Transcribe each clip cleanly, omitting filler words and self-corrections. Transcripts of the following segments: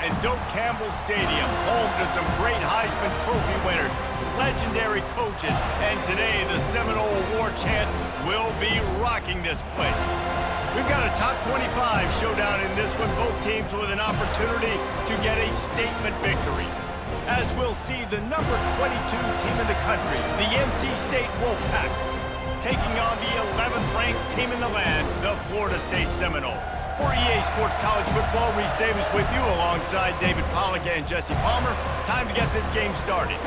And Doak Campbell Stadium, home to some great Heisman Trophy winners, legendary coaches, and today the Seminole War Chant will be rocking this place. We've got a top 25 showdown in this one, both teams with an opportunity to get a statement victory. As we'll see the number 22 team in the country, the NC State Wolfpack, taking on the 11th ranked team in the land, the Florida State Seminoles. For EA Sports College Football, Reese Davis with you alongside David Pollack and Jesse Palmer. Time to get this game started.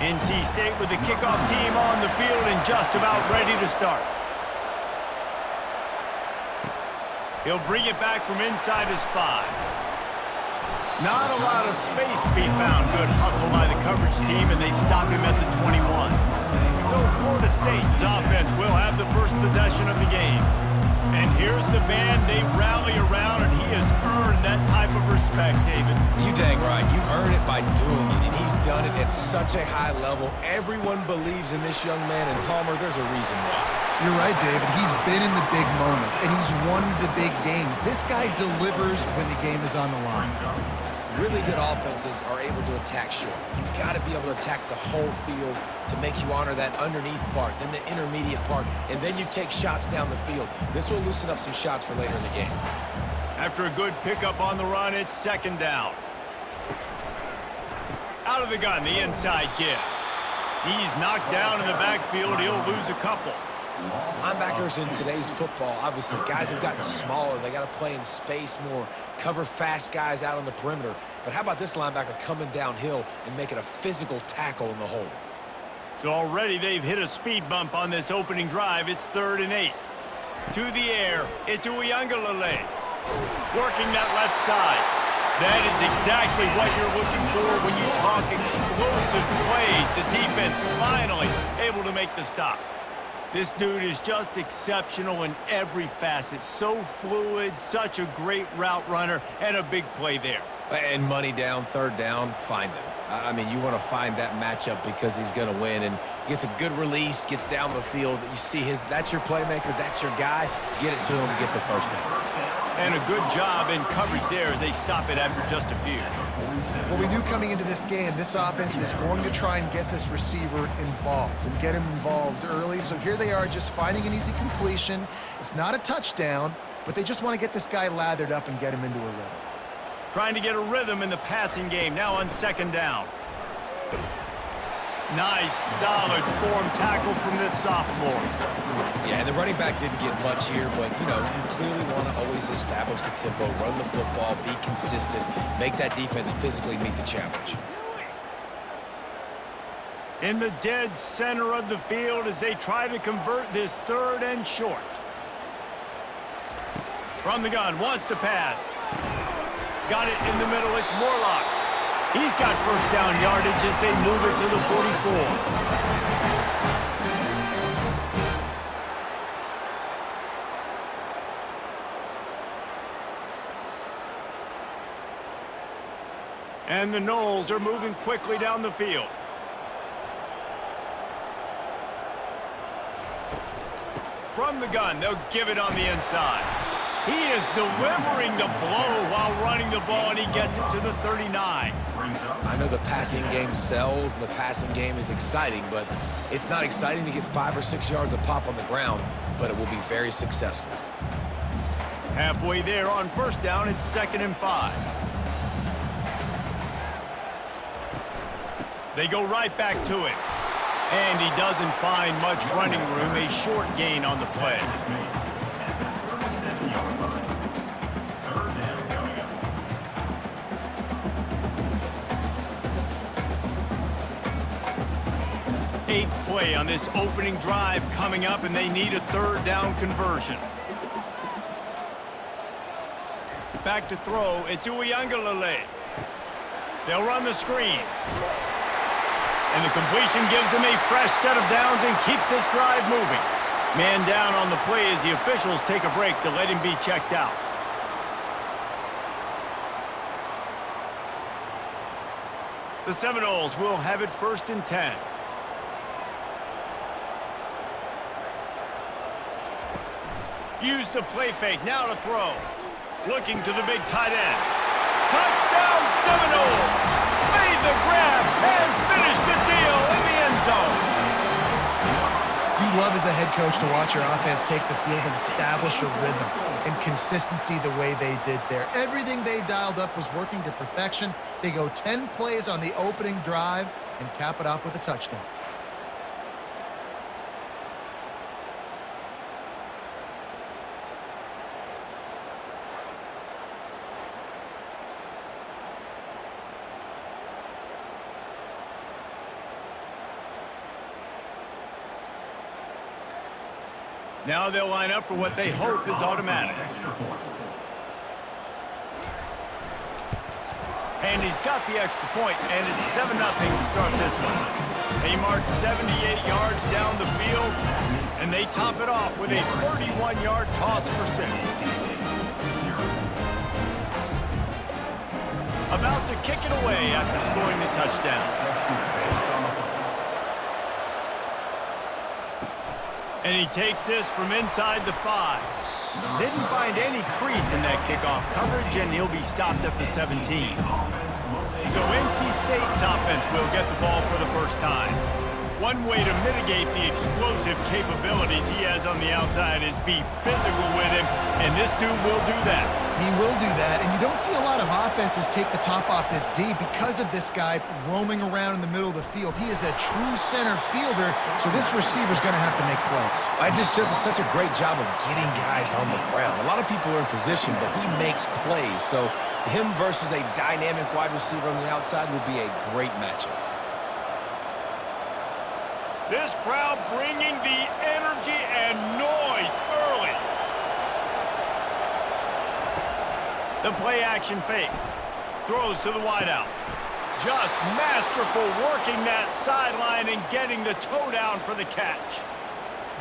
NC State with the kickoff team on the field and just about ready to start. He'll bring it back from inside his 5. Not a lot of space to be found. Good hustle by the coverage team, and they stop him at the 21. So Florida State's offense will have the first possession of the game. And here's the man they rally around, and he has earned that type of respect, David. You dang right. You earn it by doing it, and he's done it at such a high level. Everyone believes in this young man, and Palmer, there's a reason why. You're right, David. He's been in the big moments, and he's won the big games. This guy delivers when the game is on the line. Really good offenses are able to attack short. You've got to be able to attack the whole field to make you honor that underneath part, then the intermediate part, and then you take shots down the field. This will loosen up some shots for later in the game. After a good pickup on the run, it's second down. Out of the gun, the inside give. He's knocked down in the backfield. He'll lose a couple. Linebackers in today's football, obviously, guys have gotten smaller. They got to play in space more, cover fast guys out on the perimeter. But how about this linebacker coming downhill and making a physical tackle in the hole? So already they've hit a speed bump on this opening drive. It's 3rd and 8. To the air, it's Uiagalelei. Working that left side. That is exactly what you're looking for when you talk explosive plays. The defense finally able to make the stop. This dude is just exceptional in every facet. So fluid, such a great route runner, and a big play there. And money down, 3rd down, find him. I mean, you want to find that matchup because he's going to win. And gets a good release, gets down the field. You see that's your playmaker, that's your guy. Get it to him, get the 1st down. And a good job in coverage there as they stop it after just a few. Well, we knew coming into this game, this offense was going to try and get this receiver involved and get him involved early. So here they are just finding an easy completion. It's not a touchdown, but they just want to get this guy lathered up and get him into a rhythm. Trying to get a rhythm in the passing game now on 2nd down. Nice, solid form tackle from this sophomore. Yeah, and the running back didn't get much here, but, you know, you clearly want to always establish the tempo, run the football, be consistent, make that defense physically meet the challenge. In the dead center of the field as they try to convert this 3rd and short. From the gun, wants to pass. Got it in the middle, it's Morlock. He's got 1st down yardage as they move it to the 44. And the Noles are moving quickly down the field. From the gun, they'll give it on the inside. He is delivering the blow while running the ball, and he gets it to the 39. I know the passing game sells, and the passing game is exciting, but it's not exciting to get 5 or 6 yards a pop on the ground, but it will be very successful. Halfway there on 1st down, it's 2nd and 5. They go right back to it. And he doesn't find much running room, a short gain on the play. Eighth play on this opening drive coming up, and they need a 3rd down conversion. Back to throw, it's Uiagalelei. They'll run the screen. And the completion gives him a fresh set of downs and keeps this drive moving. Man down on the play as the officials take a break to let him be checked out. The Seminoles will have it 1st and 10. Use the play fake, now to throw. Looking to the big tight end. Touchdown Seminoles! Made the grab and finished the deal in the end zone. You love as a head coach to watch your offense take the field and establish a rhythm and consistency the way they did there. Everything they dialed up was working to perfection. They go 10 plays on the opening drive and cap it off with a touchdown. Now they'll line up for what they hope is automatic. And he's got the extra point, and it's 7-0 to start this one. They march 78 yards down the field, and they top it off with a 31-yard toss for 6. About to kick it away after scoring the touchdown. And he takes this from inside the 5. Didn't find any crease in that kickoff coverage, and he'll be stopped at the 17. So NC State's offense will get the ball for the first time. One way to mitigate the explosive capabilities he has on the outside is be physical with him, and this dude will do that. He will do that, and you don't see a lot of offenses take the top off this D because of this guy roaming around in the middle of the field. He is a true center fielder, so this receiver's going to have to make plays. This just is such a great job of getting guys on the ground. A lot of people are in position, but he makes plays, so him versus a dynamic wide receiver on the outside will be a great matchup. This crowd bringing the energy and noise early. The play action fake. Throws to the wideout. Just masterful working that sideline and getting the toe down for the catch.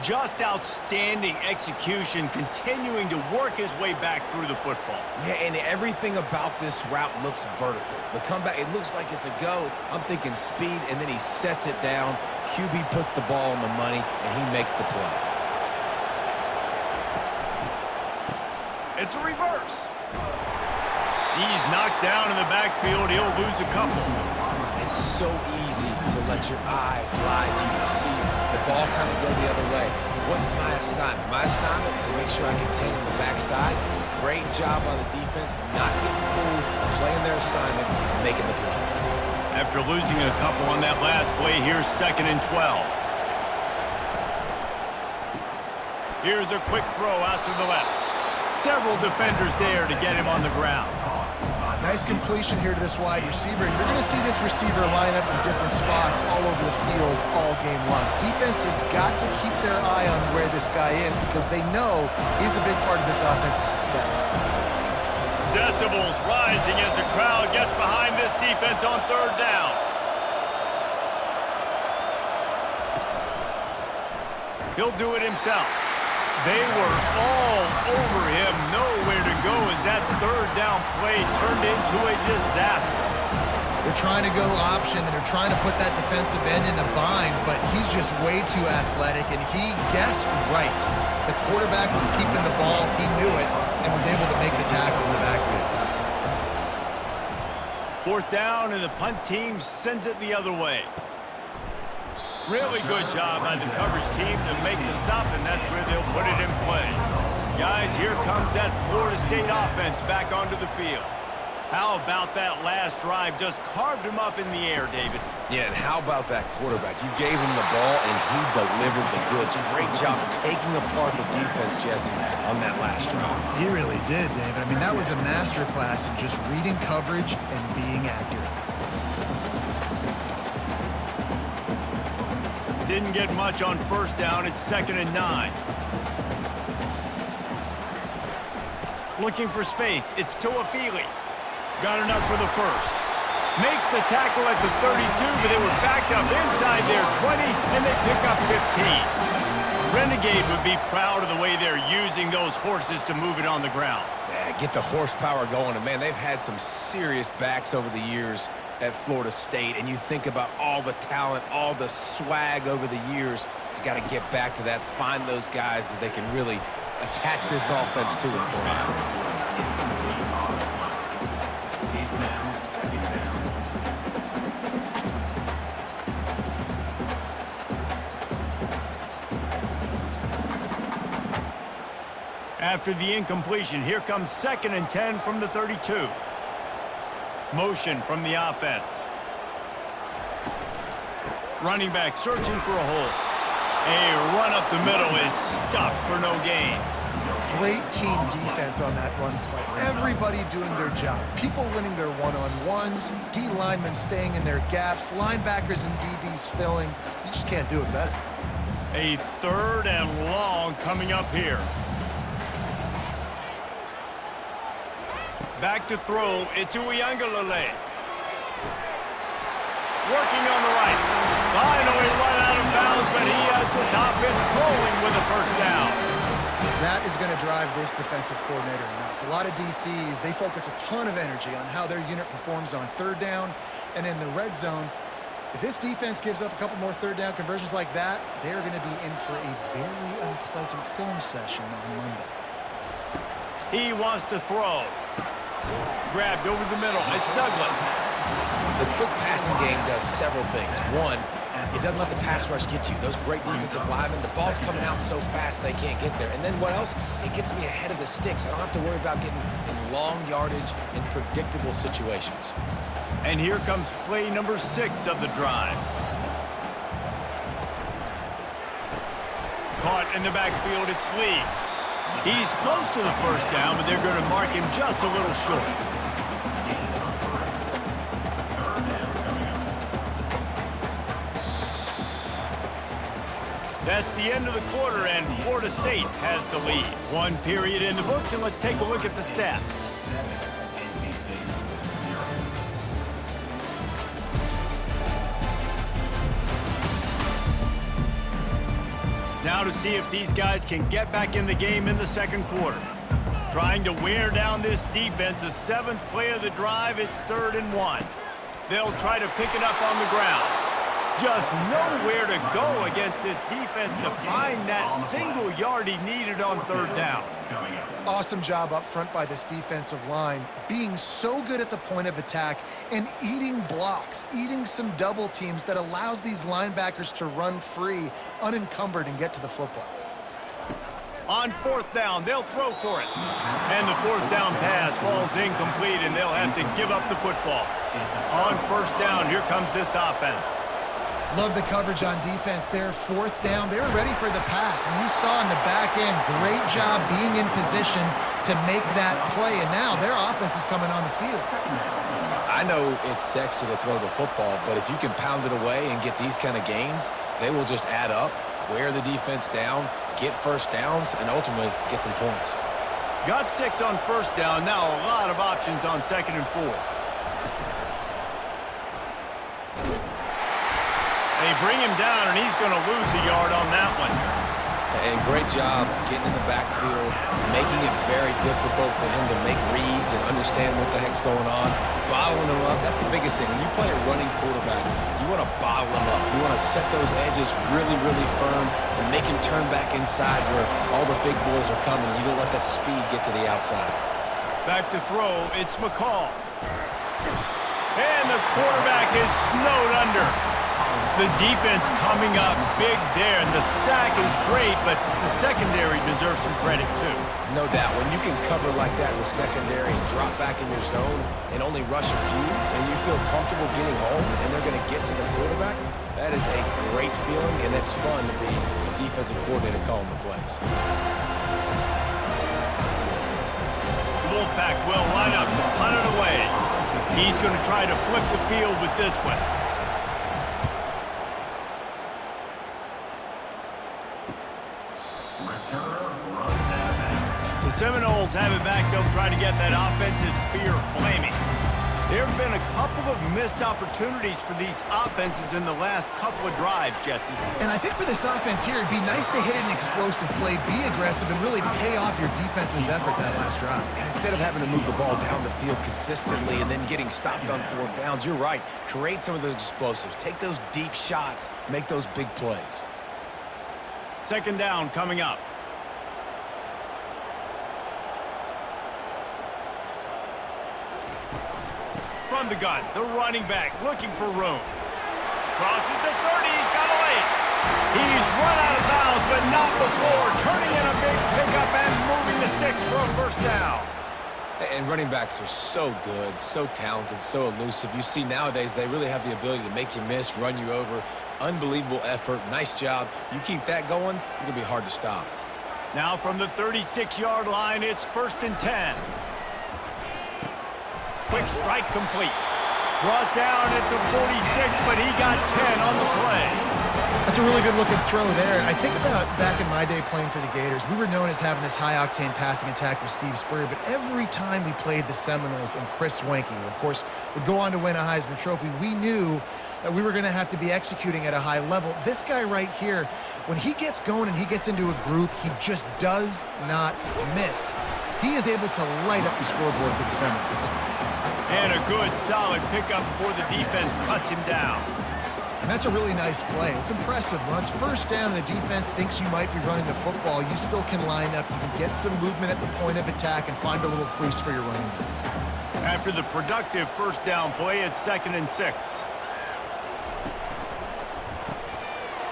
Just outstanding execution, continuing to work his way back through the football. Yeah, and everything about this route looks vertical. The comeback, it looks like it's a go. I'm thinking speed, and then he sets it down. QB puts the ball on the money, and he makes the play. It's a reverse. He's knocked down in the backfield. He'll lose a couple. It's so easy to let your eyes lie to you to see the ball kind of go the other way. What's my assignment? My assignment is to make sure I contain the backside. Great job on the defense, not getting fooled, playing their assignment, making the play. After losing a couple on that last play, here's 2nd and 12. Here's a quick throw out to the left. Several defenders there to get him on the ground. Nice completion here to this wide receiver, and you're going to see this receiver line up in different spots all over the field all game long. Defense has got to keep their eye on where this guy is because they know he's a big part of this offense's success. Decibels rising as the crowd gets behind this defense on 3rd down. He'll do it himself. They were all over him, nowhere to go as that 3rd down play turned into a disaster. They're trying to go option, and they're trying to put that defensive end in a bind, but he's just way too athletic, and he guessed right. The quarterback was keeping the ball, he knew it, and was able to make the tackle in the backfield. 4th down, and the punt team sends it the other way. Really good job by the coverage team to make the stop, and that's where they'll put it in play. Guys, here comes that Florida State offense back onto the field. How about that last drive? Just carved him up in the air, David. Yeah, and how about that quarterback? You gave him the ball, and he delivered the goods. Great job taking apart the defense, Jesse, on that last drive. He really did, David. I mean, that was a masterclass in just reading coverage and being accurate. Didn't get much on 1st down. It's 2nd and 9. Looking for space. It's Toafili. Got enough for the 1st. Makes the tackle at the 32, but they were backed up inside their 20, and they pick up 15. Renegade would be proud of the way they're using those horses to move it on the ground. Yeah, get the horsepower going. And, man, they've had some serious backs over the years at Florida State, and you think about all the talent, all the swag over the years. You got to get back to that, find those guys that they can really attach this offense to and thrive. After the incompletion, here comes 2nd and 10 from the 32. Motion from the offense. Running back searching for a hole. A run up the middle is stuffed for no gain. Great team defense on that run play. Everybody doing their job. People winning their one-on-ones, D linemen staying in their gaps, linebackers and DBs filling. You just can't do it better. A 3rd and long coming up here. Back to throw, it's Uiagalelei. Working on the right. Finally run out of bounds, but he has his offense rolling with a 1st down. That is going to drive this defensive coordinator nuts. A lot of DCs, they focus a ton of energy on how their unit performs on 3rd down and in the red zone. If this defense gives up a couple more 3rd down conversions like that, they're going to be in for a very unpleasant film session on Monday. He wants to throw. Grabbed over the middle. It's Douglas. The quick passing game does several things. One, it doesn't let the pass rush get you. Those great defensive linemen, the ball's coming out so fast they can't get there. And then what else? It gets me ahead of the sticks. I don't have to worry about getting in long yardage in predictable situations. And here comes play number 6 of the drive. Caught in the backfield, it's Lee. He's close to the 1st down, but they're going to mark him just a little short. That's the end of the quarter, and Florida State has the lead. 1 period in the books, and let's take a look at the stats. Now to see if these guys can get back in the game in the 2nd quarter. Trying to wear down this defense, the 7th play of the drive, it's 3rd and 1. They'll try to pick it up on the ground. Just nowhere to go against this defense to find that single yard he needed on 3rd down. Awesome job up front by this defensive line, being so good at the point of attack and eating blocks, eating some double teams that allows these linebackers to run free, unencumbered, and get to the football. On 4th down, they'll throw for it. And the 4th down pass falls incomplete, and they'll have to give up the football. On 1st down, here comes this offense. Love the coverage on defense there. 4th down, they were ready for the pass. And you saw in the back end, great job being in position to make that play. And now their offense is coming on the field. I know it's sexy to throw the football, but if you can pound it away and get these kind of gains, they will just add up, wear the defense down, get 1st downs, and ultimately get some points. Got 6 on 1st down. Now a lot of options on 2nd and 4. They bring him down, and he's going to lose a yard on that one. And great job getting in the backfield, making it very difficult to him to make reads and understand what the heck's going on, bottling him up. That's the biggest thing. When you play a running quarterback, you want to bottle him up. You want to set those edges really, really firm and make him turn back inside where all the big boys are coming. You don't let that speed get to the outside. Back to throw, it's McCall. And the quarterback is snowed under. The defense coming up big there, and the sack is great, but the secondary deserves some credit too. No doubt. When you can cover like that in the secondary and drop back in your zone and only rush a few, and you feel comfortable getting home and they're going to get to the quarterback, that is a great feeling, and it's fun to be a defensive coordinator calling the plays. Wolfpack will line up to punt it away. He's going to try to flip the field with this one. The Seminoles have it back. They'll try to get that offensive spear flaming. There have been a couple of missed opportunities for these offenses in the last couple of drives, Jesse. And I think for this offense here, it'd be nice to hit an explosive play, be aggressive, and really pay off your defense's effort that last drive. And instead of having to move the ball down the field consistently and then getting stopped on 4th downs, you're right. Create some of those explosives. Take those deep shots. Make those big plays. 2nd down coming up. From the gun, the running back looking for room. Crosses the 30, he's got a lane. He's run out of bounds, but not before turning in a big pickup and moving the sticks for a first down. And running backs are so good, so talented, so elusive. You see nowadays they really have the ability to make you miss, run you over. Unbelievable effort. Nice job. You keep that going, it's going to be hard to stop. Now from the 36-yard line, it's 1st and 10. Quick strike complete. Brought down at the 46, but he got 10 on the play. That's a really good-looking throw there. I think about back in my day playing for the Gators, we were known as having this high-octane passing attack with Steve Spurrier, but every time we played the Seminoles and Chris Wenke, who, of course, would go on to win a Heisman Trophy, we knew that we were going to have to be executing at a high level. This guy right here, when he gets going and he gets into a groove, he just does not miss. He is able to light up the scoreboard for the Seminoles. And a good, solid pickup before the defense cuts him down. And that's a really nice play. It's impressive. When it's first down and the defense thinks you might be running the football, you still can line up. You can get some movement at the point of attack and find a little crease for your running back. After the productive first down play, it's 2nd and 6.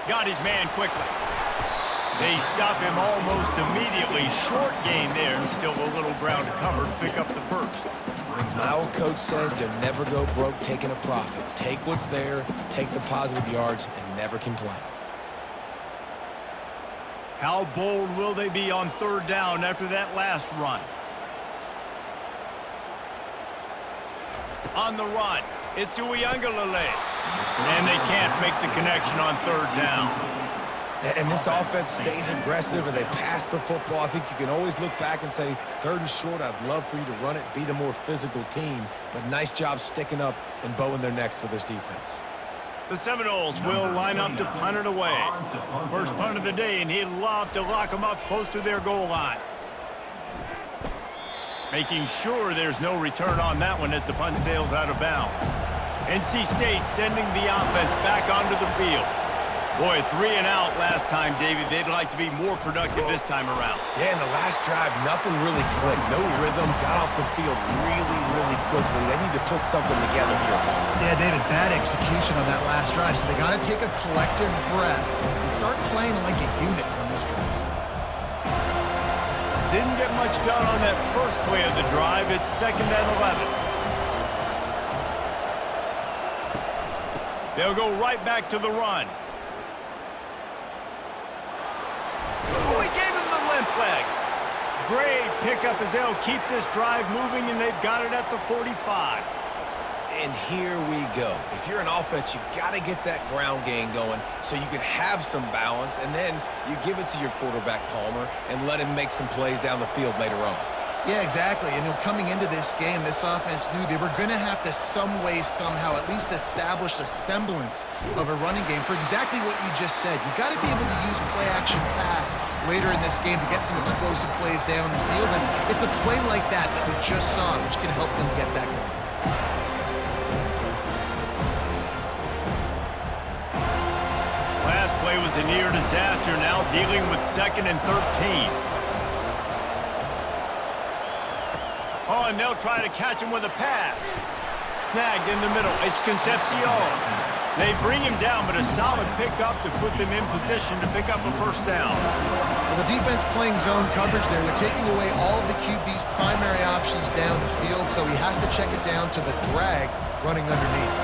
Got his man quickly. They stop him almost immediately. Short gain there, and still a little ground to cover to pick up the first. My old coach said you'll never go broke taking a profit. Take what's there, take the positive yards, and never complain. How bold will they be on 3rd down after that last run? On the run, it's Uiagalelei. And they can't make the connection on 3rd down. And this offense stays aggressive and they pass the football. I think you can always look back and say, 3rd and short, I'd love for you to run it, be the more physical team. But nice job sticking up and bowing their necks for this defense. The Seminoles will line up to punt it away. First punt of the day, and he'd love to lock them up close to their goal line. Making sure there's no return on that one as the punt sails out of bounds. NC State sending the offense back onto the field. Boy, 3 and out last time, David. They'd like to be more productive this time around. Yeah, in the last drive, nothing really clicked. No rhythm, got off the field really, really quickly. They need to put something together here, Paul. Yeah, David, bad execution on that last drive, so they got to take a collective breath and start playing like a unit on this drive. Didn't get much done on that first play of the drive. It's 2nd and 11. They'll go right back to the run. Oh, he gave him the limp leg. Great pickup as they'll keep this drive moving, and they've got it at the 45. And here we go. If you're an offense, you got to get that ground game going so you can have some balance, and then you give it to your quarterback, Palmer, and let him make some plays down the field later on. Yeah, exactly. And coming into this game, this offense knew they were going to have to some way, somehow, at least establish a semblance of a running game for exactly what you just said. You got to be able to use play-action pass later in this game to get some explosive plays down the field. And it's a play like that that we just saw, which can help them get that going. Last play was a near disaster, now dealing with 2nd and 13. Oh, and they'll try to catch him with a pass. Snagged in the middle. It's Concepcion. They bring him down, but a solid pickup to put them in position to pick up a first down. Well, the defense playing zone coverage there. They're taking away all of the QB's primary options down the field, so he has to check it down to the drag running underneath.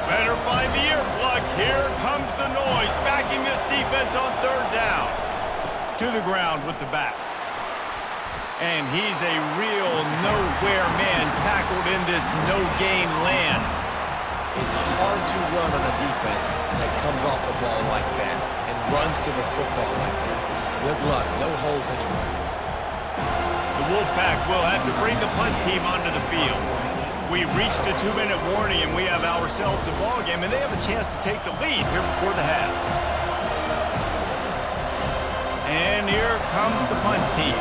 Better find the earplugs. Here comes the noise, backing this defense on 3rd down. To the ground with the back. And he's a real nowhere man tackled in this no-gain land. It's hard to run on a defense that comes off the ball like that and runs to the football like that. Good luck. No holes anywhere. The Wolfpack will have to bring the punt team onto the field. We've reached the 2-minute warning, and we have ourselves a ball game, and they have a chance to take the lead here before the half. And here comes the punt team.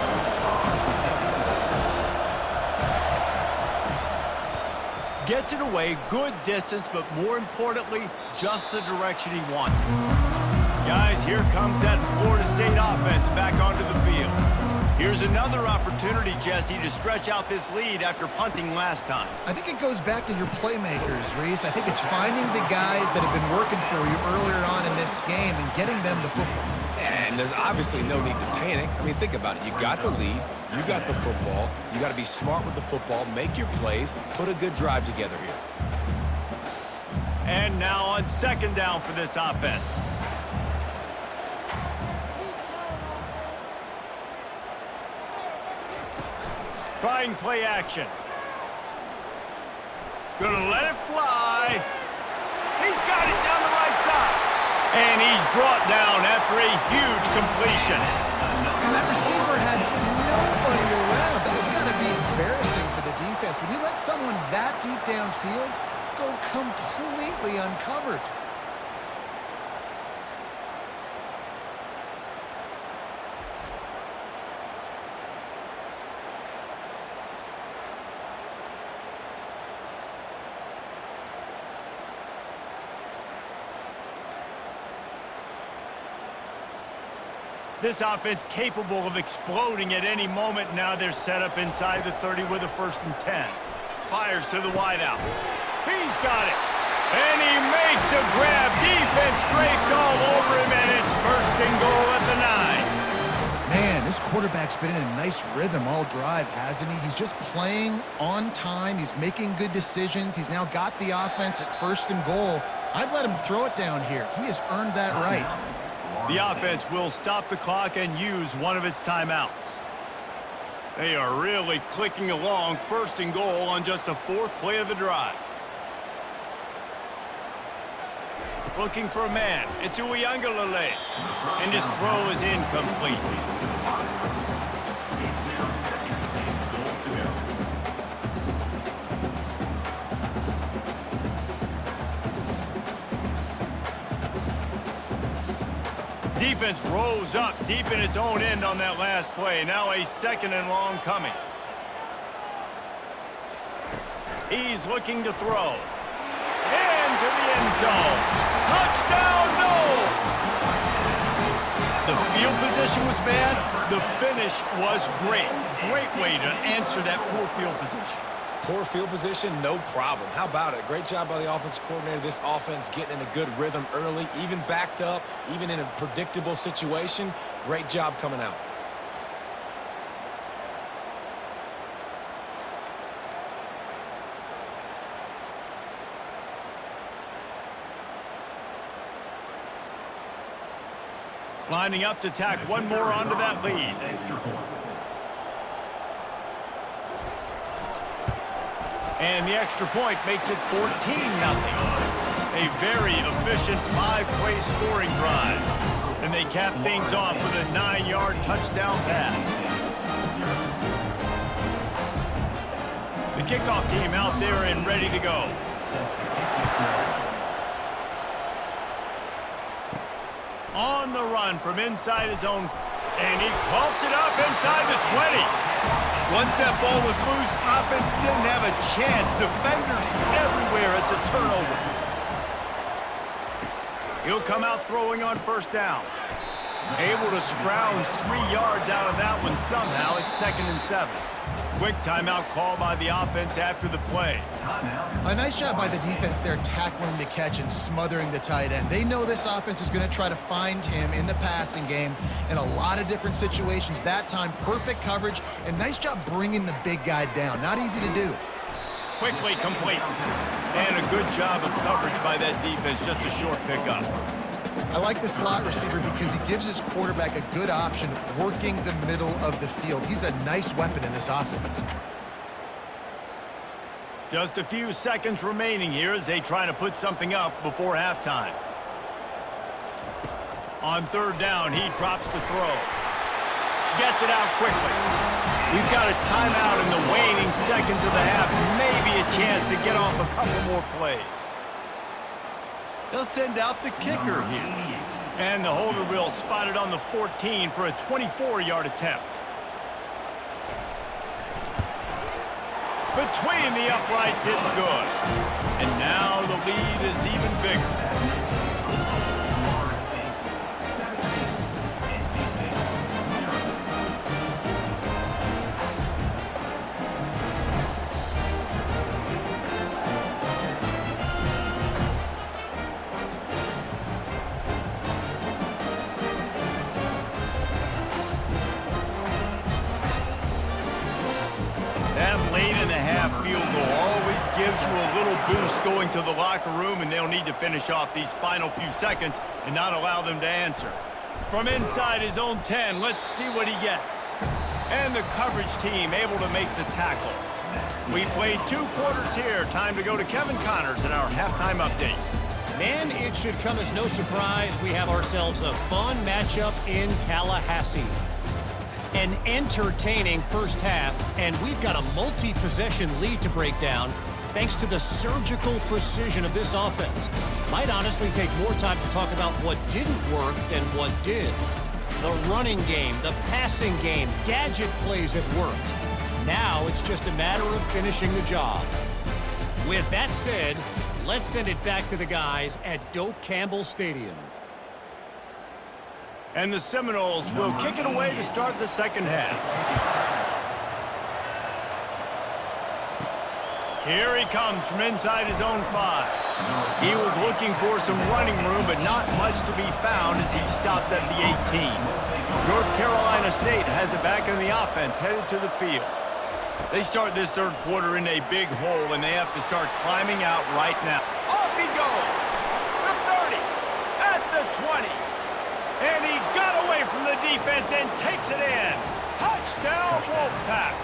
Gets it away, good distance, but more importantly, just the direction he wanted. Guys, here comes that Florida State offense back onto the field. Here's another opportunity, Jesse, to stretch out this lead after punting last time. I think it goes back to your playmakers, Reese. I think it's finding the guys that have been working for you earlier on in this game and getting them the football. And there's obviously no need to panic. I mean, think about it. You got the lead. You got the football. You got to be smart with the football, make your plays, put a good drive together here. And now on second down for this offense. Trying play action. Gonna let it fly. He's got it down the right side. And he's brought down after a huge completion. And that receiver had nobody around. That's got to be embarrassing for the defense. When you let someone that deep downfield go completely uncovered. This offense capable of exploding at any moment. Now they're set up inside the 30 with a 1st and 10. Fires to the wideout. He's got it. And he makes a grab. Defense draped all over him, and it's 1st and goal at the 9. Man, this quarterback's been in a nice rhythm all drive, hasn't he? He's just playing on time. He's making good decisions. He's now got the offense at 1st and goal. I'd let him throw it down here. He has earned that right. The offense will stop the clock and use one of its timeouts. They are really clicking along, 1st and goal on just the 4th play of the drive. Looking for a man. It's Uiagalelei. And his throw is incomplete. Defense rose up deep in its own end on that last play. Now a 2nd and long coming. He's looking to throw. Into the end zone. Touchdown, Noles! The field position was bad. The finish was great. Great way to answer that poor field position. Poor field position, no problem. How about it? Great job by the offensive coordinator. This offense getting in a good rhythm early, even backed up, even in a predictable situation. Great job coming out. Lining up to tack one more onto that lead. And the extra point makes it 14-0. A very efficient 5-play scoring drive. And they cap things off with a 9-yard touchdown pass. The kickoff team out there and ready to go. On the run from inside his own. And he pumps it up inside the 20. Once that ball was loose, offense didn't have a chance. Defenders everywhere. It's a turnover. He'll come out throwing on 1st down. Able to scrounge 3 yards out of that one somehow. It's 2nd and 7. Quick timeout call by the offense after the play. A nice job by the defense there tackling the catch and smothering the tight end. They know this offense is going to try to find him in the passing game in a lot of different situations. That time, perfect coverage, and nice job bringing the big guy down. Not easy to do. Quickly complete. And a good job of coverage by that defense. Just a short pickup. I like the slot receiver because he gives his quarterback a good option working the middle of the field. He's a nice weapon in this offense. Just a few seconds remaining here as they try to put something up before halftime. On 3rd down, he drops to throw. Gets it out quickly. We've got a timeout in the waning seconds of the half. Maybe a chance to get off a couple more plays. They'll send out the kicker here. And the holder will spot it on the 14 for a 24-yard attempt. Between the uprights, it's good. And now the lead is even bigger. half field goal always gives you a little boost going to the locker room, and they'll need to finish off these final few seconds and not allow them to answer. From inside his own 10, let's see what he gets. And the coverage team able to make the tackle. We played 2 quarters here. Time to go to Kevin Connors in our halftime update. Man, it should come as no surprise we have ourselves a fun matchup in Tallahassee. An entertaining first half, and we've got a multi-possession lead to break down thanks to the surgical precision of this offense. Might honestly take more time to talk about what didn't work than what did. The running game, the passing game, gadget plays have worked. Now it's just a matter of finishing the job. With that said, let's send it back to the guys at Doak Campbell Stadium. And the Seminoles will kick it away to start the second half. Here he comes from inside his own 5. He was looking for some running room, but not much to be found as he stopped at the 18. North Carolina State has it back in the offense, headed to the field. They start this third quarter in a big hole, and they have to start climbing out right now. Off he goes! The 30, at the 20. And he got away from the defense and takes it in. Touchdown, Wolfpack.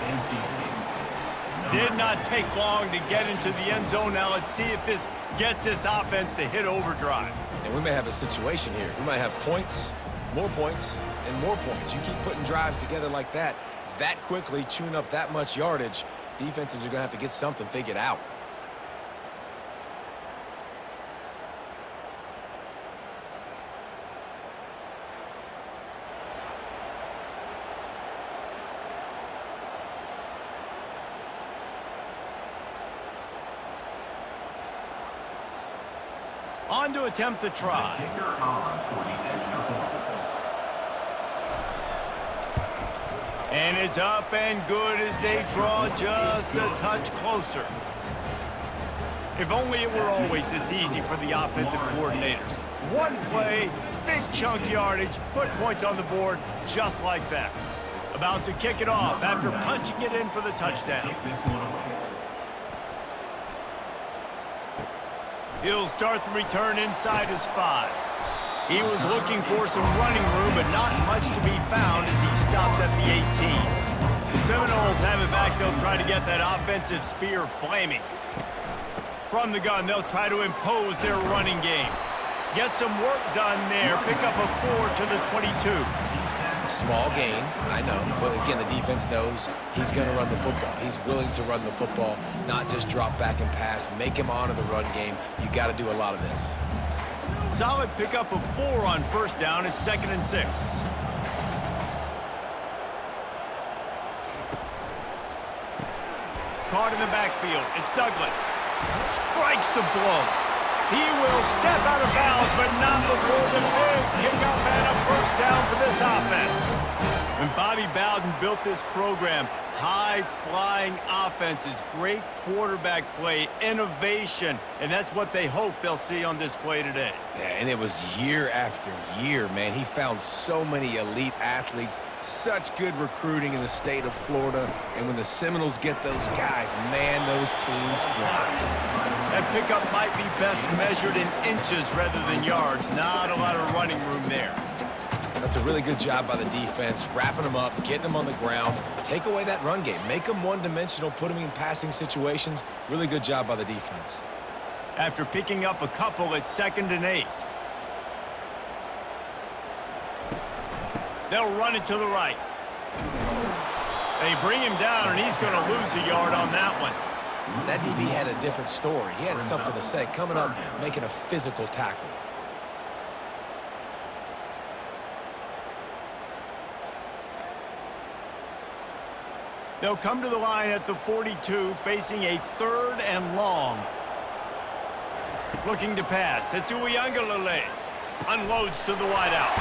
Did not take long to get into the end zone. Now let's see if this gets this offense to hit overdrive. And we may have a situation here. We might have points, and more points. You keep putting drives together like that quickly, chewing up that much yardage, defenses are going to have to get something figured out. On to attempt the try. And it's up and good as they draw just a touch closer. If only it were always this easy for the offensive coordinators. One play, big chunk yardage, put points on the board just like that. About to kick it off after punching it in for the touchdown. He'll start the return inside his 5. He was looking for some running room, but not much to be found as he stopped at the 18. The Seminoles have it back. They'll try to get that offensive spear flaming. From the gun, they'll try to impose their running game. Get some work done there. Pick up a 4 to the 22. Small gain, I know, but again, the defense knows he's going to run the football. He's willing to run the football, not just drop back and pass, make him honor the run game. You got to do a lot of this. Solid pickup of 4 on first down. It's 2nd and 6. Caught in the backfield. It's Douglas. Strikes the blow. He will step out of bounds, but not before the big pickup and a first down for this offense. When Bobby Bowden built this program, high-flying offenses, great quarterback play, innovation, and that's what they hope they'll see on display today. Yeah, and it was year after year, man. He found so many elite athletes, such good recruiting in the state of Florida, and when the Seminoles get those guys, man, those teams fly. That pickup might be best measured in inches rather than yards. Not a lot of running room there. That's a really good job by the defense, wrapping them up, getting them on the ground, take away that run game, make them one-dimensional, put them in passing situations. Really good job by the defense. After picking up a couple, it's 2nd and 8. They'll run it to the right. They bring him down, and he's going to lose a yard on that one. That DB had a different story. He had something to say, coming up, making a physical tackle. They'll come to the line at the 42, facing a 3rd and long. Looking to pass. It's Uiagalelei. Unloads to the wideout.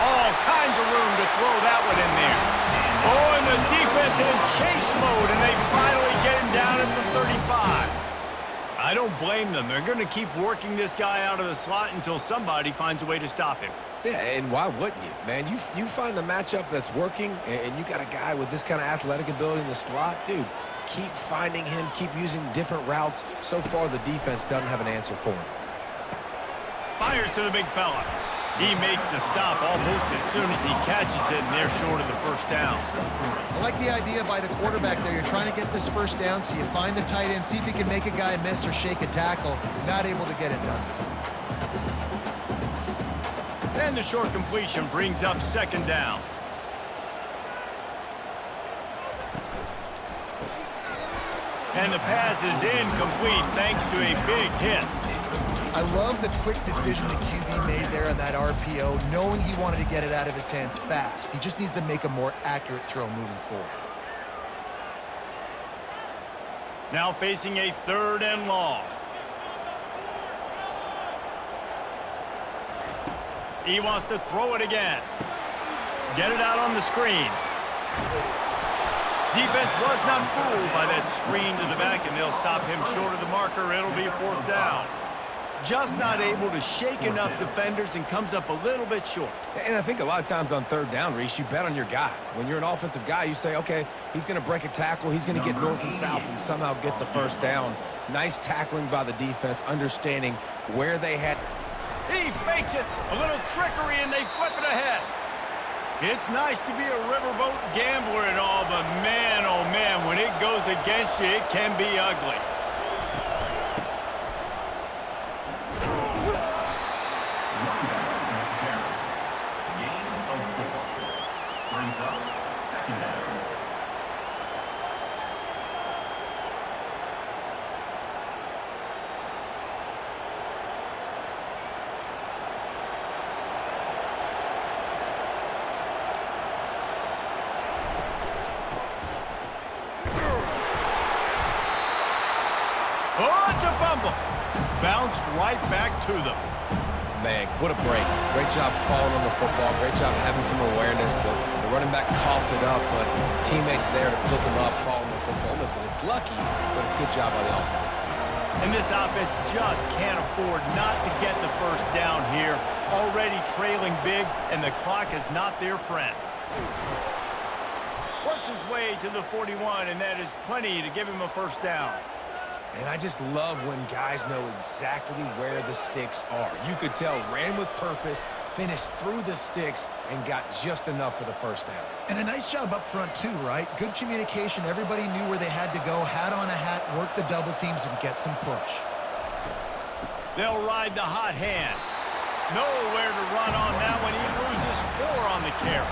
All kinds of room to throw that one in there. Oh, and the defense in chase mode, and they finally get him down at the 35. I don't blame them. They're going to keep working this guy out of the slot until somebody finds a way to stop him. Yeah, and why wouldn't you, man? You find a matchup that's working, and you got a guy with this kind of athletic ability in the slot, dude, keep finding him, keep using different routes. So far, the defense doesn't have an answer for him. Fires to the big fella. He makes the stop almost as soon as he catches it, and they're short of the first down. I like the idea by the quarterback there. You're trying to get this first down, so you find the tight end, see if he can make a guy miss or shake a tackle. Not able to get it done. And the short completion brings up second down. And the pass is incomplete thanks to a big hit. I love the quick decision the QB made there on that RPO, knowing he wanted to get it out of his hands fast. He just needs to make a more accurate throw moving forward. Now facing a 3rd and long. He wants to throw it again. Get it out on the screen. Defense was not fooled by that screen to the back, and they'll stop him short of the marker. It'll be 4th down. Just not able to shake enough defenders and comes up a little bit short. And I think a lot of times on 3rd down, Reese, you bet on your guy. When you're an offensive guy, you say, okay, he's going to break a tackle, he's going to get north and south and somehow get the first down. Nice tackling by the defense, understanding where they had. He fakes it, a little trickery, and they flip it ahead. It's nice to be a riverboat gambler and all, but man, oh man, when it goes against you, it can be ugly. Oh, it's a fumble. Bounced right back to them. Man, what a break. Great job falling on the football. Great job having some awareness. The running back coughed it up, but teammates there to pick him up, fall on the football. Listen, it's lucky, but it's a good job by the offense. And this offense just can't afford not to get the first down here. Already trailing big, and the clock is not their friend. Works his way to the 41, and that is plenty to give him a first down. And I just love when guys know exactly where the sticks are. You could tell, ran with purpose, finished through the sticks, and got just enough for the first down. And a nice job up front too, right? Good communication. Everybody knew where they had to go, hat on a hat, work the double teams, and get some push. They'll ride the hot hand. Nowhere to run on that one. He loses 4 on the carry.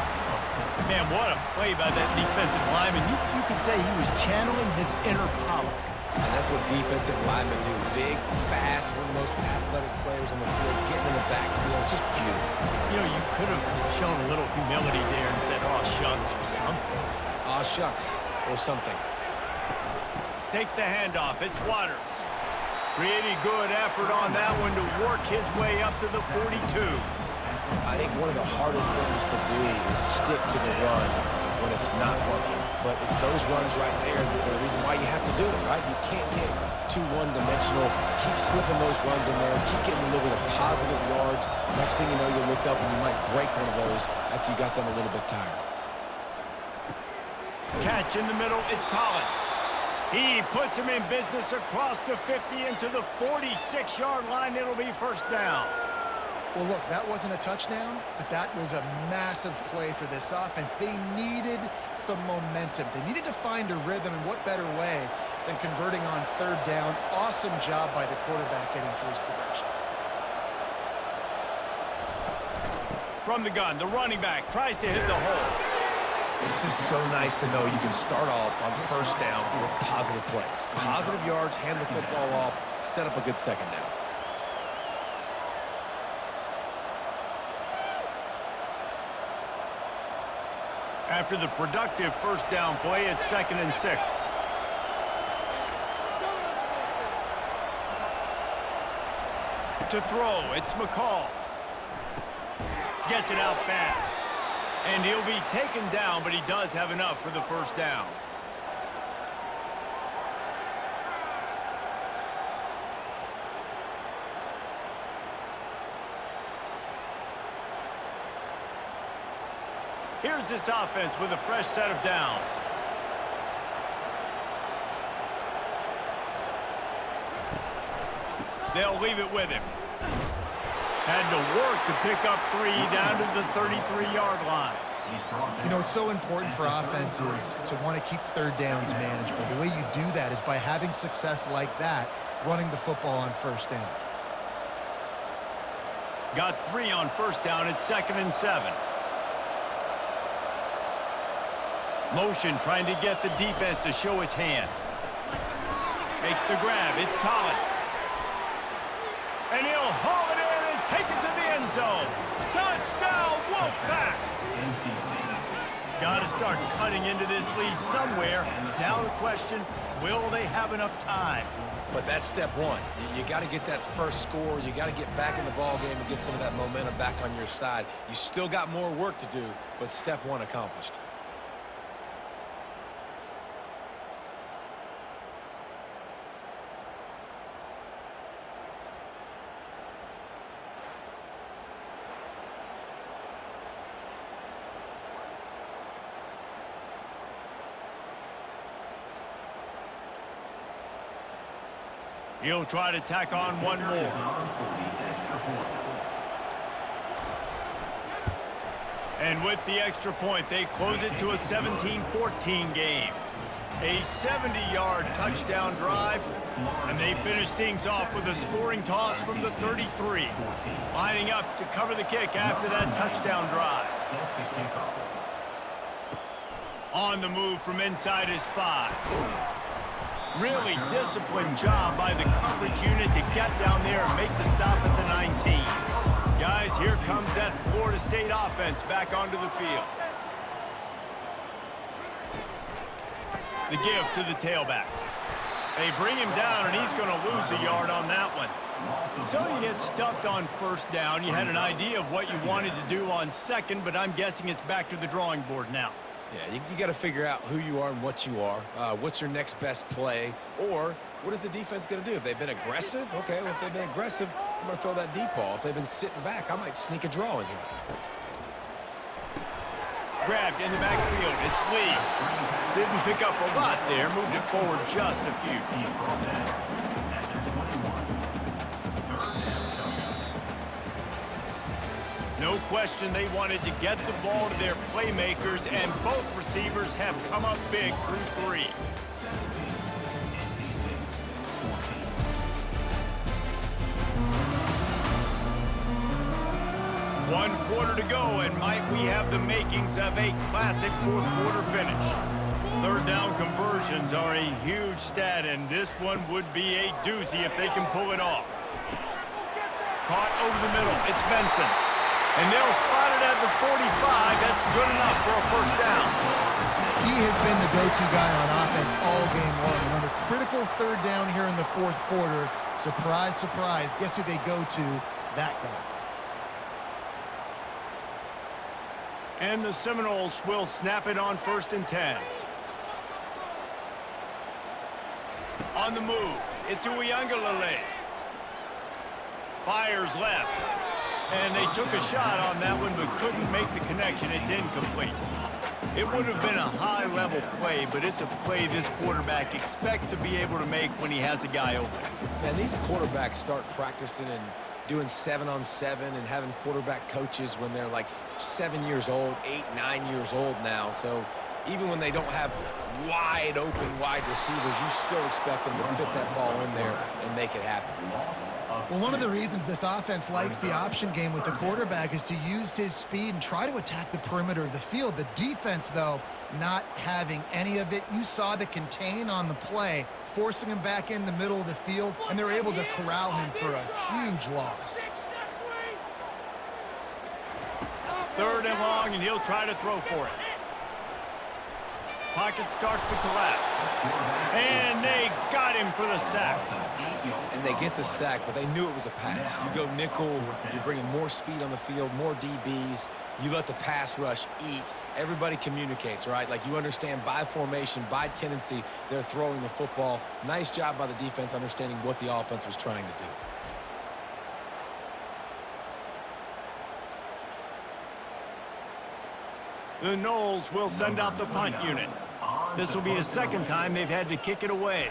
Man, what a play by that defensive lineman. You could say he was channeling his inner Pollock. And that's what defensive linemen do. Big, fast, one of the most athletic players on the field, getting in the backfield, just beautiful. You know, you could have shown a little humility there and said, "Aw, shucks," or something. Aw, shucks, or something. Takes the handoff. It's Waters. Pretty good effort on that one to work his way up to the 42. I think one of the hardest things to do is stick to the run when it's not working. But it's those runs right there that are the reason why you have to do it, right? You can't get too one-dimensional. Keep slipping those runs in there. Keep getting a little bit of positive yards. Next thing you know, you'll look up and you might break one of those after you got them a little bit tired. Catch in the middle. It's Collins. He puts him in business across the 50 into the 46-yard line. It'll be first down. Well, look, that wasn't a touchdown, but that was a massive play for this offense. They needed some momentum. They needed to find a rhythm, and what better way than converting on 3rd down. Awesome job by the quarterback getting through his progression. From the gun, the running back tries to hit the hole. It's just so nice to know you can start off on first down with positive plays. Positive yards, hand the football off, set up a good second down. After the productive first down play, it's 2nd and 6. To throw, it's McCall. Gets it out fast. And he'll be taken down, but he does have enough for the first down. Here's this offense with a fresh set of downs. They'll leave it with him. Had to work to pick up 3 down to the 33-yard line. You know, it's so important for offenses to want to keep third downs manageable. The way you do that is by having success like that, running the football on first down. Got 3 on first down at 2nd and 7. Motion trying to get the defense to show his hand. Makes the grab. It's Collins. And he'll haul it in and take it to the end zone. Touchdown, Wolfpack! Got to start cutting into this lead somewhere. Now the question, will they have enough time? But that's step one. You got to get that first score. You got to get back in the ball game and get some of that momentum back on your side. You still got more work to do, but step one accomplished. He'll try to tack on one more. And with the extra point, they close it to a 17-14 game. A 70-yard touchdown drive, and they finish things off with a scoring toss from the 33. Lining up to cover the kick after that touchdown drive. On the move from inside his 5. Really disciplined job by the coverage unit to get down there and make the stop at the 19. Guys, here comes that Florida State offense back onto the field. The give to the tailback. They bring him down, and he's going to lose a yard on that one. So you get stuffed on first down. You had an idea of what you wanted to do on second, but I'm guessing it's back to the drawing board now. Yeah, you got to figure out who you are and what you are. What's your next best play? Or what is the defense going to do? If they've been aggressive, okay, well, if they've been aggressive, I'm going to throw that deep ball. If they've been sitting back, I might sneak a draw in here. Grabbed in the backfield. It's Lee. Didn't pick up a lot there. Moved it forward just a few. No question they wanted to get the ball to their playmakers, and both receivers have come up big through 3. One quarter to go, and might we have the makings of a classic fourth-quarter finish. Third down conversions are a huge stat, and this one would be a doozy if they can pull it off. Caught over the middle. It's Benson. And they'll spot it at the 45. That's good enough for a first down. He has been the go-to guy on offense all game long. And on a critical third down here in the fourth quarter, surprise, surprise, guess who they go to? That guy. And the Seminoles will snap it on 1st and 10. On the move, it's Uiagalelei. Fires left. And they took a shot on that one, but couldn't make the connection. It's incomplete. It would have been a high-level play, but it's a play this quarterback expects to be able to make when he has a guy open. And these quarterbacks start practicing and doing 7-on-7 and having quarterback coaches when they're like 7 years old, 8, 9 years old now. So even when they don't have wide open wide receivers, you still expect them to fit that ball in there and make it happen. Well, one of the reasons this offense likes the option game with the quarterback is to use his speed and try to attack the perimeter of the field. The defense, though, not having any of it. You saw the contain on the play, forcing him back in the middle of the field, and they're able to corral him for a huge loss. 3rd and long, and he'll try to throw for it. Pocket starts to collapse. And they got him for the sack. And they get the sack, but they knew it was a pass. You go nickel, you're bringing more speed on the field, more DBs. You let the pass rush eat. Everybody communicates, right? Like, you understand by formation, by tendency, they're throwing the football. Nice job by the defense understanding what the offense was trying to do. The Noles will send out the punt unit. This will be the 2nd time they've had to kick it away.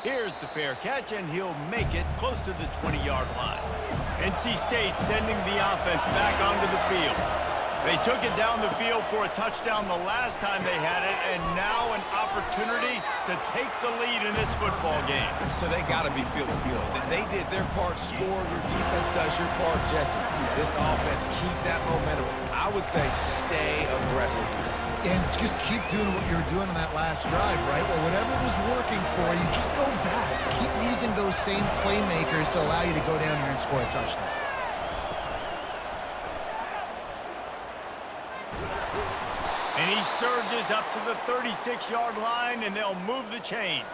Here's the fair catch, and he'll make it close to the 20-yard line. NC State sending the offense back onto the field. They took it down the field for a touchdown the last time they had it, and now an opportunity to take the lead in this football game. So they got to be feeling good. They did their part, score. Your defense does your part, Jesse. This offense, keep that momentum. I would say stay aggressive here. And just keep doing what you were doing on that last drive, right? Well, whatever was working for you, just go back. Keep using those same playmakers to allow you to go down here and score a touchdown. And he surges up to the 36-yard line, and they'll move the chains.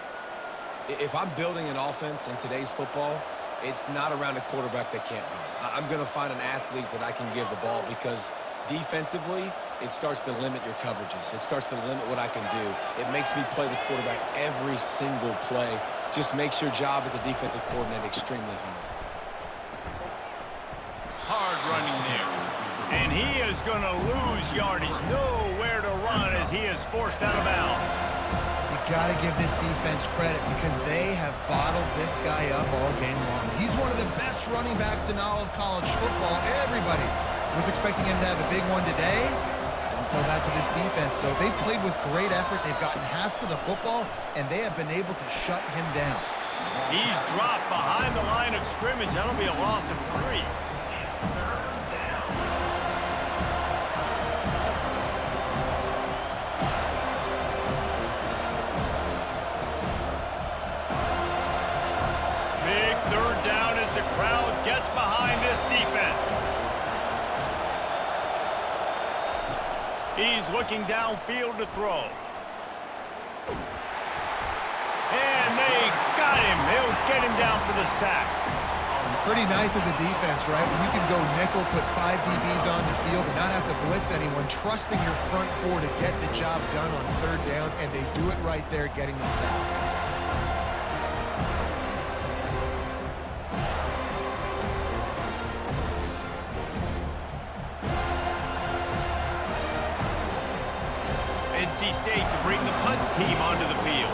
If I'm building an offense in today's football, it's not around a quarterback that can't run. I'm going to find an athlete that I can give the ball because defensively, it starts to limit your coverages. It starts to limit what I can do. It makes me play the quarterback every single play. Just makes your job as a defensive coordinator extremely hard. Hard running there. And he is going to lose yardage. Nowhere to run as he is forced out of bounds. You got to give this defense credit because they have bottled this guy up all game long. He's one of the best running backs in all of college football. Everybody was expecting him to have a big one today. Don't tell that to this defense, though. They've played with great effort. They've gotten hats to the football, and they have been able to shut him down. He's dropped behind the line of scrimmage. That'll be a loss of 3. Big third down as the crowd gets behind this defense. He's looking downfield to throw. And they got him. They'll get him down for the sack. Pretty nice as a defense, right? When you can go nickel, put 5 DBs on the field and not have to blitz anyone, trusting your front four to get the job done on third down, and they do it right there, getting the sack. NC State to bring the punt team onto the field.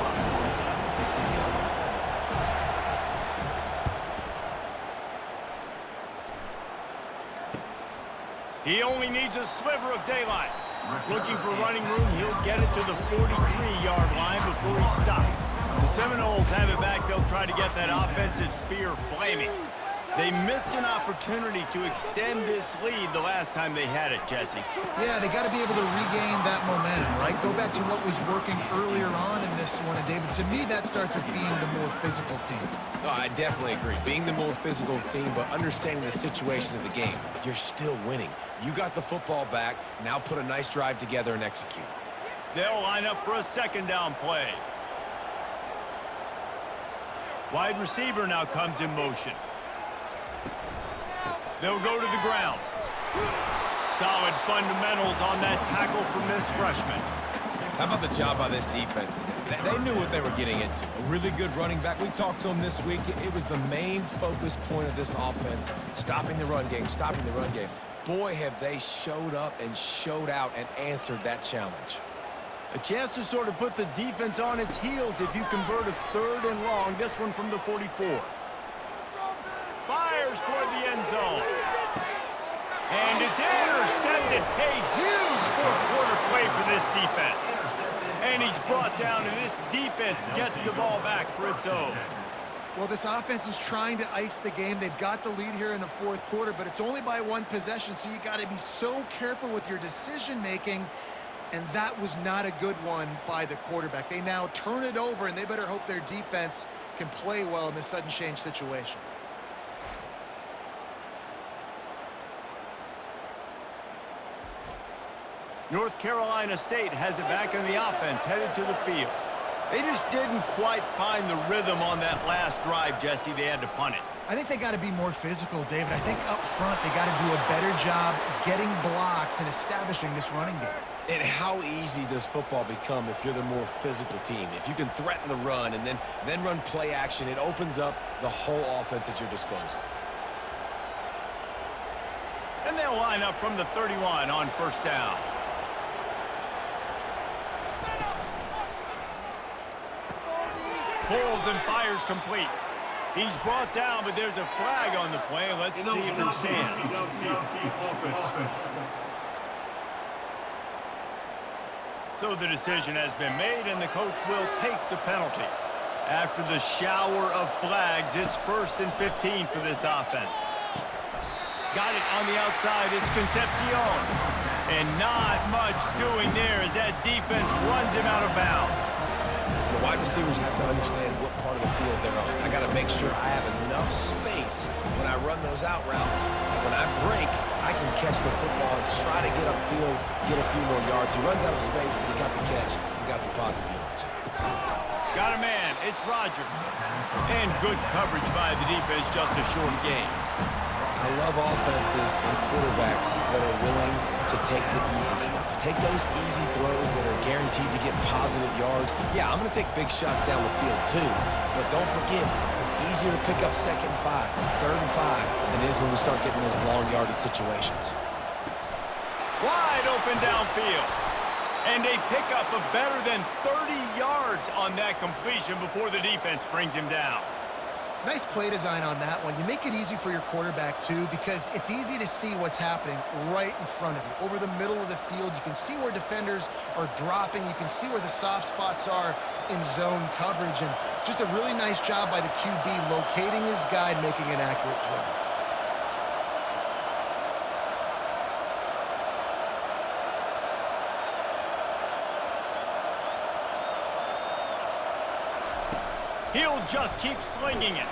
He only needs a sliver of daylight. Looking for running room, he'll get it to the 43-yard line before he stops. The Seminoles have it back. They'll try to get that offensive spear flaming. They missed an opportunity to extend this lead the last time they had it, Jesse. Yeah, they got to be able to regain that momentum, right? Go back to what was working earlier on in this one. And David, to me, that starts with being the more physical team. No, I definitely agree. Being the more physical team, but understanding the situation of the game. You're still winning. You got the football back. Now put a nice drive together and execute. They'll line up for a second down play. Wide receiver now comes in motion. They'll go to the ground. Solid fundamentals on that tackle from this freshman. How about the job by this defense today? They knew what they were getting into. A really good running back. We talked to him this week. It was the main focus point of this offense, stopping the run game, stopping the run game. Boy, have they showed up and showed out and answered that challenge. A chance to sort of put the defense on its heels if you convert a 3rd and long. This one from the 44. Fires toward the end zone. And it's intercepted. A huge fourth-quarter play for this defense. And he's brought down, and this defense gets the ball back for its own. Well, this offense is trying to ice the game. They've got the lead here in the 4th quarter, but it's only by 1 possession, so you got to be so careful with your decision-making. And that was not a good one by the quarterback. They now turn it over, and they better hope their defense can play well in this sudden change situation. North Carolina State has it back on the offense, headed to the field. They just didn't quite find the rhythm on that last drive, Jesse. They had to punt it. I think they got to be more physical, David. I think up front they got to do a better job getting blocks and establishing this running game. And how easy does football become if you're the more physical team? If you can threaten the run and then run play action, it opens up the whole offense at your disposal. And they'll line up from the 31 on 1st down. Pulls and fires complete. He's brought down, but there's a flag on the play. Let's see if it stands. So the decision has been made, and the coach will take the penalty. After the shower of flags, it's 1st and 15 for this offense. Got it on the outside. It's Concepcion. And not much doing there as that defense runs him out of bounds. The wide receivers have to understand what part of the field they're on. I got to make sure I have enough space when I run those out routes. And when I break, I can catch the football and try to get upfield, get a few more yards. He runs out of space, but he got the catch and got some positive yards. Got a man. It's Rodgers. And good coverage by the defense, just a short gain. I love offenses and quarterbacks that are willing to take the easy stuff. Take those easy throws that are guaranteed to get positive yards. Yeah, I'm going to take big shots down the field too, but don't forget, it's easier to pick up 2nd and 5, 3rd and 5 than it is when we start getting those long yardage situations. Wide open downfield. And they pick up a better than 30 yards on that completion before the defense brings him down. Nice play design on that one. You make it easy for your quarterback, too, because it's easy to see what's happening right in front of you. Over the middle of the field, you can see where defenders are dropping. You can see where the soft spots are in zone coverage. And just a really nice job by the QB locating his guy and making an accurate throw. He'll just keep slinging it.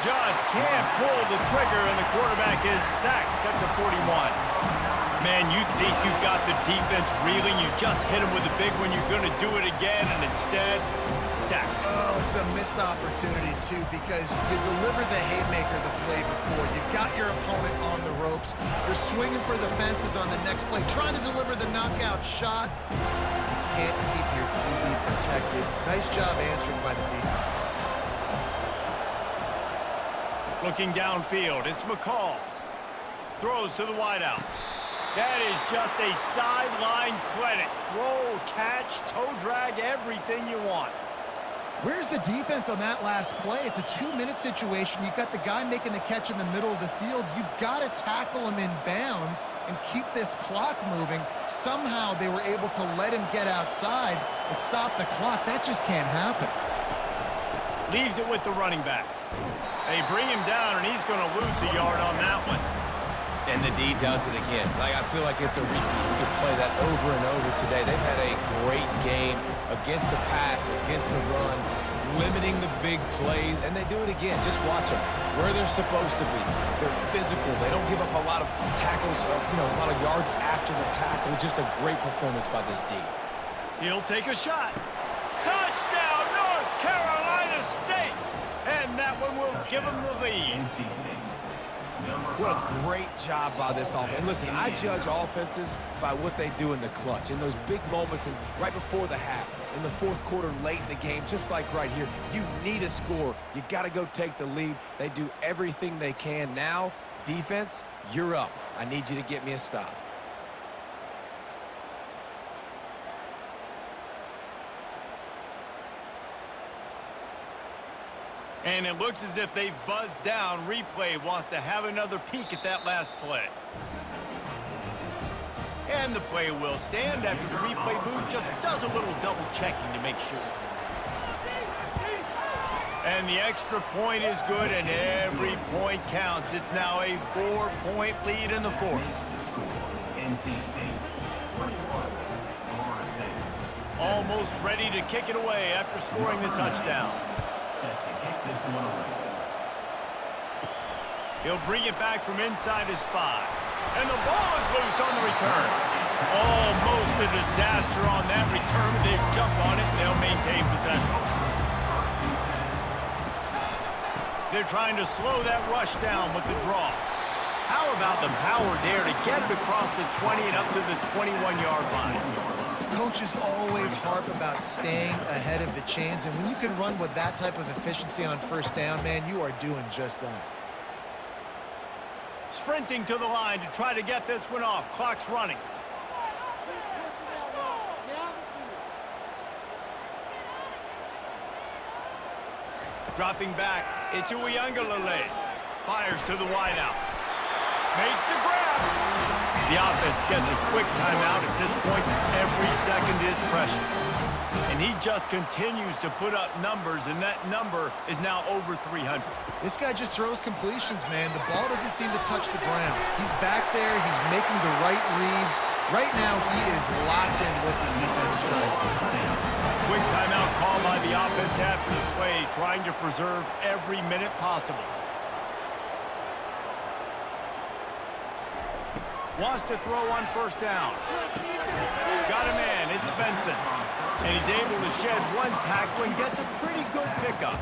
Just can't pull the trigger, and the quarterback is sacked at the 41. Man, you think you've got the defense reeling. You just hit him with a big one. You're going to do it again, and instead, sacked. Oh, it's a missed opportunity, too, because you delivered the haymaker the play before. You got your opponent on the ropes. You're swinging for the fences on the next play, trying to deliver the knockout shot. You can't keep your QB protected. Nice job answering by the defense. Looking downfield, it's McCall. Throws to the wideout. That is just a sideline credit. Throw, catch, toe drag, everything you want. Where's the defense on that last play? It's a 2-minute situation. You've got the guy making the catch in the middle of the field. You've got to tackle him in bounds and keep this clock moving. Somehow they were able to let him get outside and stop the clock. That just can't happen. Leaves it with the running back. They bring him down, and he's going to lose a yard on that one. And the D does it again. I feel like it's a repeat. We could play that over and over today. They've had a great game against the pass, against the run, limiting the big plays, and they do it again. Just watch them where they're supposed to be. They're physical. They don't give up a lot of tackles, a lot of yards after the tackle. Just a great performance by this D. He'll take a shot. Touchdown, North Carolina State! And that one will give him the lead. What a great job by this offense. And listen, I judge offenses by what they do in the clutch, in those big moments and right before the half, in the 4th quarter, late in the game, just like right here. You need a score. You got to go take the lead. They do everything they can. Now, defense, you're up. I need you to get me a stop. And it looks as if they've buzzed down. Replay wants to have another peek at that last play. And the play will stand after the replay booth just does a little double checking to make sure. And the extra point is good, and every point counts. It's now a 4-point lead in the 4th. Almost ready to kick it away after scoring the touchdown. He'll bring it back from inside his 5. And the ball is loose on the return. Almost a disaster on that return. They jump on it and they'll maintain possession. They're trying to slow that rush down with the draw. How about the power there to get it across the 20 and up to the 21-yard line? Coaches always harp about staying ahead of the chains, and when you can run with that type of efficiency on 1st down, man, you are doing just that. Sprinting to the line to try to get this one off. Clock's running. Dropping back, it's Uiagalelei. Fires to the wideout. Makes the grab. The offense gets a quick timeout. At this point, every second is precious. And he just continues to put up numbers, and that number is now over 300. This guy just throws completions, man. The ball doesn't seem to touch the ground. He's back there. He's making the right reads. Right now, he is locked in what this defense is trying to do. Quick timeout call by the offense after the play, trying to preserve every minute possible. Wants to throw on first down. Got a man, it's Benson. And he's able to shed one tackle and gets a pretty good pickup.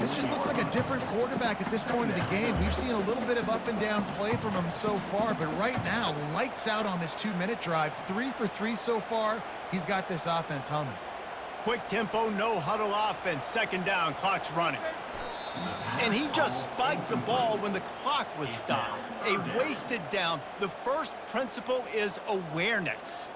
This just looks like a different quarterback at this point of the game. We've seen a little bit of up and down play from him so far, but right now, lights out on this 2-minute drive. 3 for 3 so far. He's got this offense humming. Quick tempo, no huddle offense. Second down, clock's running. And he just spiked the ball when the clock was stopped. A wasted down. The first principle is awareness.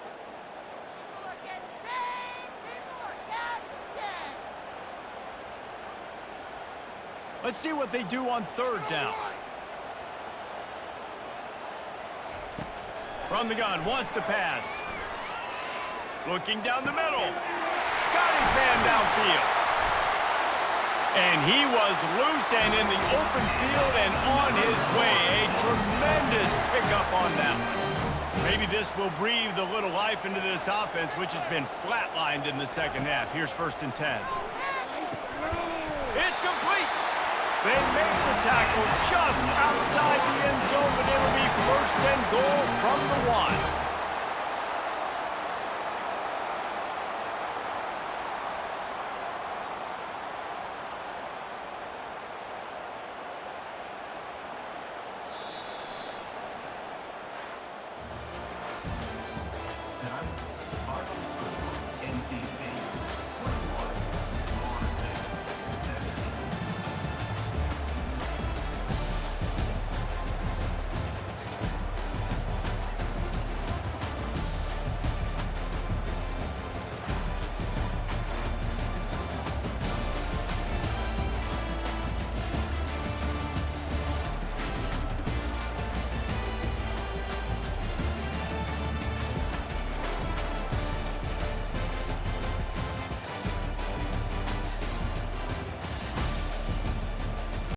Let's see what they do on third down. From the gun, wants to pass. Looking down the middle. Got his man downfield. And he was loose and in the open field and on his way. A tremendous pickup on that one. Maybe this will breathe a little life into this offense, which has been flatlined in the second half. Here's 1st and 10. It's complete. They make the tackle just outside the end zone, but it'll be 1st and goal from the 1.